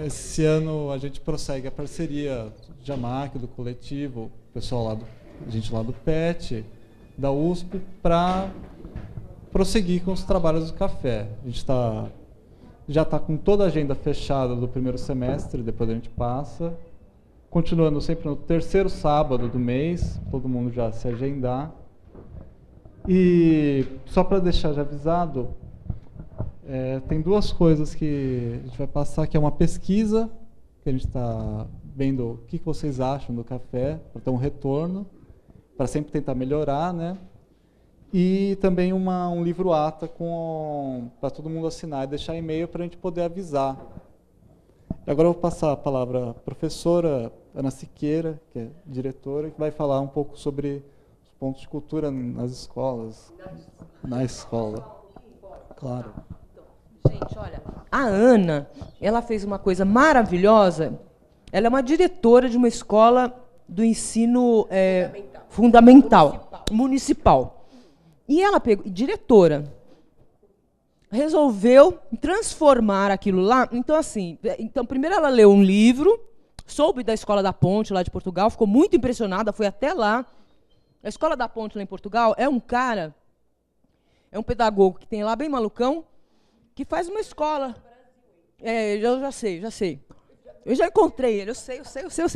esse ano a gente prossegue a parceria do Jamac, do coletivo, o pessoal lá a gente lá do PET, da USP, para prosseguir com os trabalhos do café. A gente já está com toda a agenda fechada do primeiro semestre, depois a gente passa, continuando sempre no terceiro sábado do mês, todo mundo já se agendar. E só para deixar já avisado, tem duas coisas que a gente vai passar, que é uma pesquisa, que a gente está vendo o que vocês acham do café, para ter um retorno, para sempre tentar melhorar, né? E também um livro-ata para todo mundo assinar e deixar e-mail para a gente poder avisar. Agora eu vou passar a palavra à professora Ana Siqueira, que é diretora, que vai falar um pouco sobre os pontos de cultura nas escolas. Na escola. Claro. Gente, olha, a Ana, ela fez uma coisa maravilhosa. Ela é uma diretora de uma escola do ensino fundamental, municipal. E ela pegou, diretora, resolveu transformar aquilo lá. Então, assim, primeiro ela leu um livro, soube da Escola da Ponte, lá de Portugal, ficou muito impressionada, foi até lá. A Escola da Ponte, lá em Portugal, é um pedagogo que tem lá, bem malucão, que faz uma escola. Eu já sei. Eu já encontrei ele, eu sei.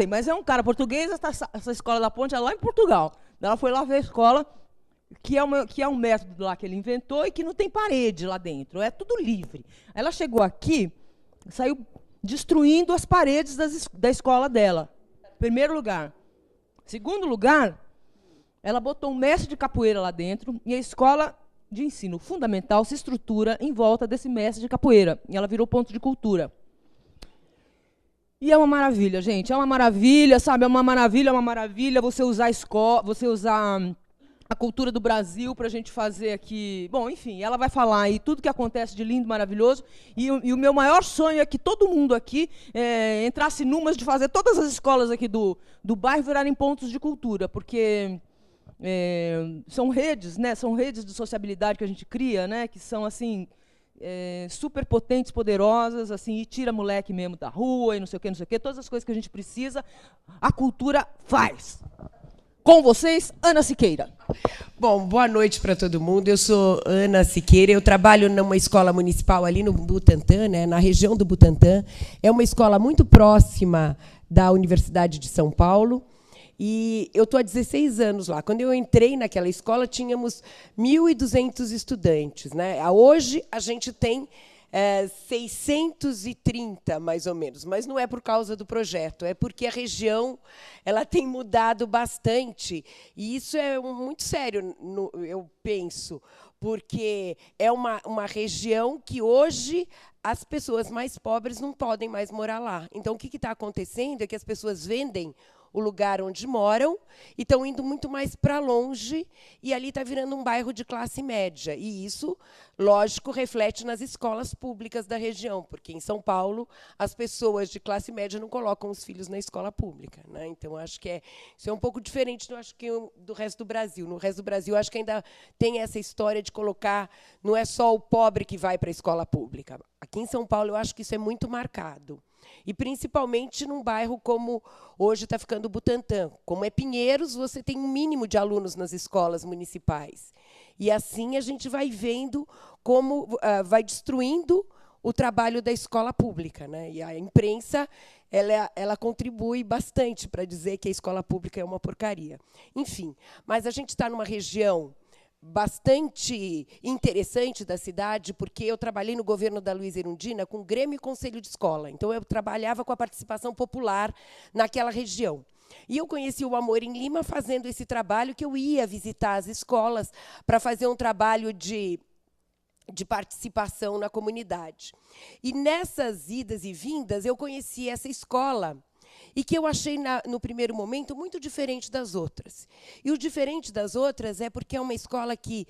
Mas é um cara português, essa Escola da Ponte é lá em Portugal. Ela foi lá ver a escola, que é um método lá que ele inventou e que não tem parede lá dentro, é tudo livre. Ela chegou aqui, saiu destruindo as paredes da escola dela, primeiro lugar. Segundo lugar, ela botou um mestre de capoeira lá dentro e a escola de ensino fundamental se estrutura em volta desse mestre de capoeira. E ela virou ponto de cultura. E é uma maravilha, gente, é uma maravilha, sabe? É uma maravilha você usar a cultura do Brasil para a gente fazer aqui. Bom, enfim, ela vai falar aí tudo que acontece de lindo, maravilhoso. E o meu maior sonho é que todo mundo aqui entrasse numas de fazer todas as escolas aqui do bairro virarem pontos de cultura, porque são redes, né? São redes de sociabilidade que a gente cria, né? Que são assim super potentes, poderosas, assim, e tira moleque mesmo da rua e não sei o quê, todas as coisas que a gente precisa, a cultura faz. Com vocês, Ana Siqueira. Bom, boa noite para todo mundo. Eu sou Ana Siqueira, eu trabalho numa escola municipal ali no Butantã, né, na região do Butantã. É uma escola muito próxima da Universidade de São Paulo. E eu estou há 16 anos lá. Quando eu entrei naquela escola, tínhamos 1.200 estudantes, né? Hoje, a gente tem 630, mais ou menos, mas não é por causa do projeto, é porque a região ela tem mudado bastante, e isso é muito sério, eu penso, porque é uma região que hoje as pessoas mais pobres não podem mais morar lá. Então, o que está acontecendo é que as pessoas vendem o lugar onde moram e estão indo muito mais para longe, e ali está virando um bairro de classe média. E isso, lógico, reflete nas escolas públicas da região, porque em São Paulo as pessoas de classe média não colocam os filhos na escola pública, né? Então, acho que isso é um pouco diferente do resto do Brasil. No resto do Brasil, acho que ainda tem essa história de colocar, não é só o pobre que vai para a escola pública. Aqui em São Paulo, eu acho que isso é muito marcado. E, principalmente, num bairro como hoje está ficando o Butantã. Como é Pinheiros, você tem um mínimo de alunos nas escolas municipais. E, assim, a gente vai vendo como vai destruindo o trabalho da escola pública, né? E a imprensa ela contribui bastante para dizer que a escola pública é uma porcaria. Enfim, mas a gente está numa região bastante interessante da cidade, porque eu trabalhei no governo da Luísa Erundina com Grêmio e Conselho de Escola. Então, eu trabalhava com a participação popular naquela região. E eu conheci o Amorim Lima fazendo esse trabalho, que eu ia visitar as escolas para fazer um trabalho de participação na comunidade. E, nessas idas e vindas, eu conheci essa escola, e que eu achei, no primeiro momento, muito diferente das outras. E o diferente das outras é porque é uma escola que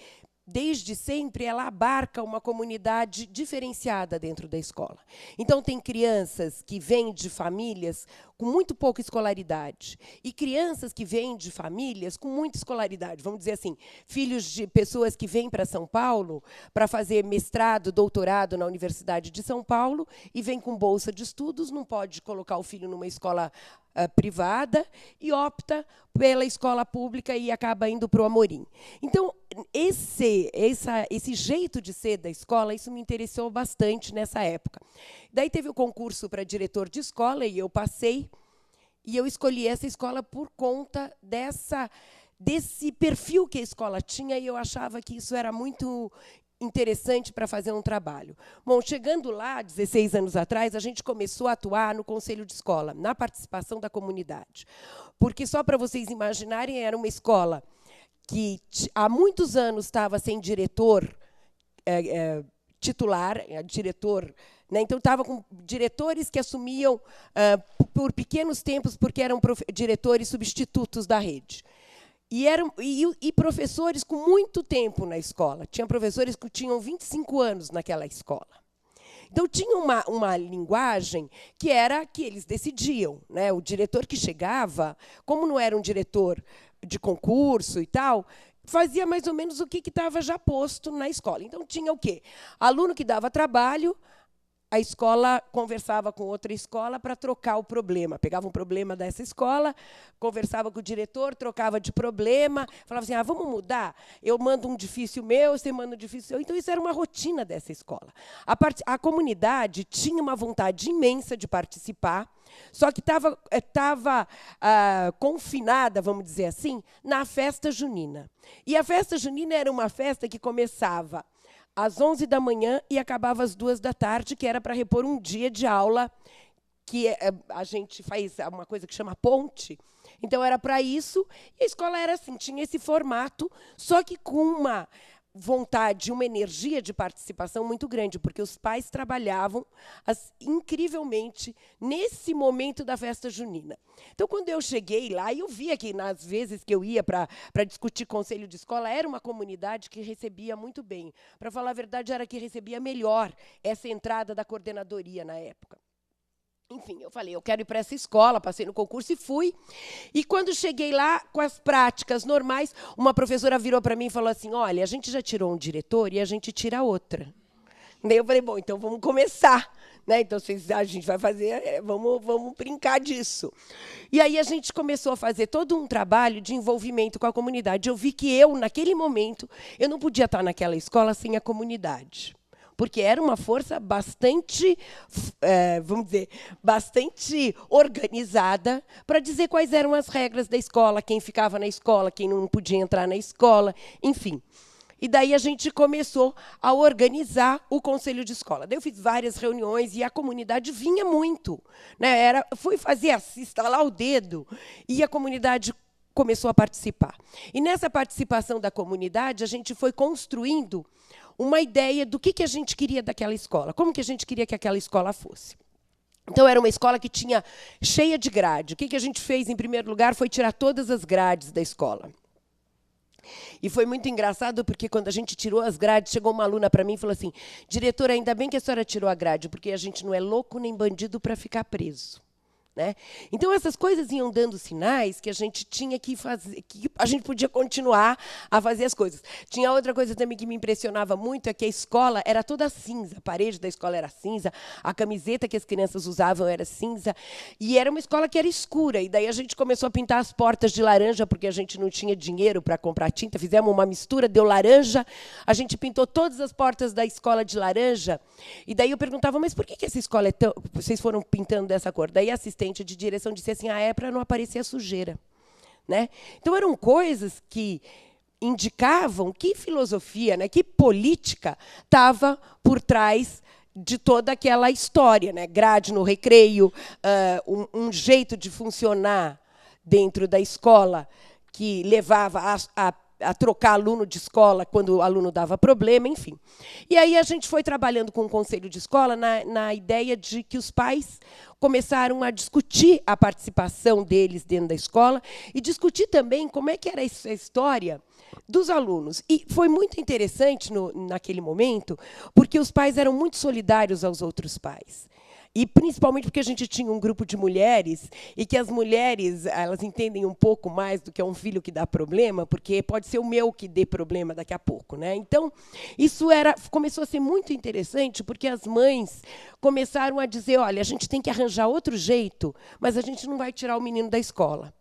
desde sempre, ela abarca uma comunidade diferenciada dentro da escola. Então, tem crianças que vêm de famílias com muito pouca escolaridade e crianças que vêm de famílias com muita escolaridade. Vamos dizer assim, filhos de pessoas que vêm para São Paulo para fazer mestrado, doutorado na Universidade de São Paulo e vêm com bolsa de estudos, não pode colocar o filho numa escola privada e opta pela escola pública e acaba indo para o Amorim. Então, esse jeito de ser da escola, isso me interessou bastante nessa época. Daí teve o concurso para diretor de escola e eu passei, e eu escolhi essa escola por conta desse perfil que a escola tinha, e eu achava que isso era muito interessante para fazer um trabalho. Bom, chegando lá, 16 anos atrás, a gente começou a atuar no conselho de escola, na participação da comunidade. Porque, só para vocês imaginarem, era uma escola que há muitos anos estava sem diretor titular, diretor, né? Então, estava com diretores que assumiam por pequenos tempos, porque eram diretores substitutos da rede. E professores com muito tempo na escola. Tinha professores que tinham 25 anos naquela escola. Então, tinha uma linguagem que era que eles decidiam, né? O diretor que chegava, como não era um diretor de concurso e tal, fazia mais ou menos o que estava já posto na escola. Então, tinha o quê? Aluno que dava trabalho, a escola conversava com outra escola para trocar o problema. Pegava um problema dessa escola, conversava com o diretor, trocava de problema, falava assim, vamos mudar? Eu mando um difícil meu, você manda um difícil seu. Então, isso era uma rotina dessa escola. A comunidade tinha uma vontade imensa de participar, só que estava confinada, vamos dizer assim, na festa junina. E a festa junina era uma festa que começava às 11 da manhã e acabava às 2 da tarde, que era para repor um dia de aula, que a gente faz uma coisa que chama ponte. Então, era para isso, e a escola era assim, tinha esse formato, só que com uma vontade, uma energia de participação muito grande, porque os pais trabalhavam incrivelmente nesse momento da festa junina. Então, quando eu cheguei lá, eu via que, nas vezes que eu ia para discutir conselho de escola, era uma comunidade que recebia muito bem. Para falar a verdade, era que recebia melhor essa entrada da coordenadoria na época. Enfim, eu falei, eu quero ir para essa escola, passei no concurso e fui. E quando cheguei lá, com as práticas normais, uma professora virou para mim e falou assim, olha, a gente já tirou um diretor e a gente tira outra. Daí eu falei, bom, então vamos começar. Né? Então, a gente vai fazer, vamos brincar disso. E aí a gente começou a fazer todo um trabalho de envolvimento com a comunidade. Eu vi que eu, naquele momento, eu não podia estar naquela escola sem a comunidade. Porque era uma força bastante, vamos dizer, bastante organizada para dizer quais eram as regras da escola, quem ficava na escola, quem não podia entrar na escola, enfim. E daí a gente começou a organizar o conselho de escola. Daí eu fiz várias reuniões e a comunidade vinha muito. Né? Fui fazer assim, estalar o dedo, e a comunidade começou a participar. E nessa participação da comunidade, a gente foi construindo uma ideia do que a gente queria daquela escola, como que a gente queria que aquela escola fosse. Então, era uma escola que tinha cheia de grade. O que a gente fez, em primeiro lugar, foi tirar todas as grades da escola. E foi muito engraçado, porque quando a gente tirou as grades, chegou uma aluna para mim e falou assim, diretora, ainda bem que a senhora tirou a grade, porque a gente não é louco nem bandido para ficar preso. Né? Então, essas coisas iam dando sinais que a gente tinha que fazer, que a gente podia continuar a fazer as coisas. Tinha outra coisa também que me impressionava muito, é que a escola era toda cinza, a parede da escola era cinza, a camiseta que as crianças usavam era cinza, e era uma escola que era escura. E daí a gente começou a pintar as portas de laranja, porque a gente não tinha dinheiro para comprar tinta, fizemos uma mistura, deu laranja, a gente pintou todas as portas da escola de laranja, e daí eu perguntava, mas por que essa escola é tão... Vocês foram pintando dessa cor? Daí a assistente de direção disse assim, é para não aparecer a sujeira. Né? Então, eram coisas que indicavam que filosofia, né, que política estava por trás de toda aquela história. Né? Grade no recreio, um jeito de funcionar dentro da escola que levava a a trocar aluno de escola quando o aluno dava problema, enfim. E aí a gente foi trabalhando com o conselho de escola na ideia de que os pais começaram a discutir a participação deles dentro da escola e discutir também como é que era essa história dos alunos. E foi muito interessante naquele momento, porque os pais eram muito solidários aos outros pais. E principalmente porque a gente tinha um grupo de mulheres e que as mulheres, elas entendem um pouco mais do que é um filho que dá problema, porque pode ser o meu que dê problema daqui a pouco, né? Então, isso começou a ser muito interessante, porque as mães começaram a dizer, olha, a gente tem que arranjar outro jeito, mas a gente não vai tirar o menino da escola.